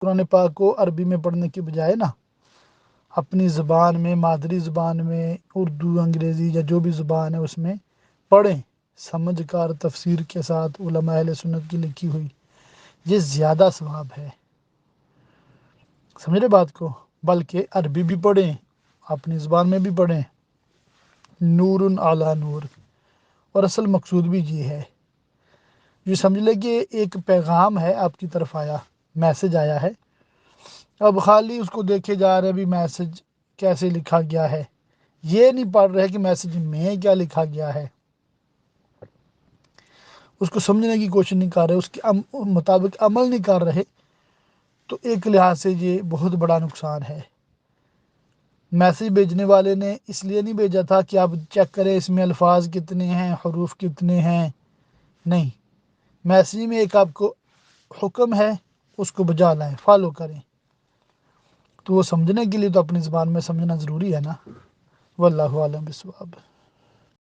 قرآن پاک کو عربی میں پڑھنے کی بجائے نا اپنی زبان میں، مادری زبان میں، اردو، انگریزی یا جو بھی زبان ہے اس میں پڑھیں، سمجھ کر تفسیر کے ساتھ علماء اہل سنت کی لکھی ہوئی، یہ زیادہ ثواب ہے۔ سمجھ رہے بات کو؟ بلکہ عربی بھی پڑھیں، اپنی زبان میں بھی پڑھیں، نور علی نور۔ اور اصل مقصود بھی یہ ہے، یہ سمجھ لے کہ ایک پیغام ہے آپ کی طرف آیا، میسج آیا ہے، اب خالی اس کو دیکھے جا رہے بھی میسج کیسے لکھا گیا ہے، یہ نہیں پڑھ رہے کہ میسج میں کیا لکھا گیا ہے، اس کو سمجھنے کی کوشش نہیں کر رہے، اس کے مطابق عمل نہیں کر رہے، تو ایک لحاظ سے یہ بہت بڑا نقصان ہے۔ میسج بھیجنے والے نے اس لیے نہیں بھیجا تھا کہ آپ چیک کریں اس میں الفاظ کتنے ہیں، حروف کتنے ہیں، نہیں، میسج میں ایک آپ کو حکم ہے، اس کو بجا لائیں، فالو کریں، تو وہ سمجھنے کے لیے تو اپنی زبان میں سمجھنا ضروری ہے نا۔ واللہ اعلم بالصواب۔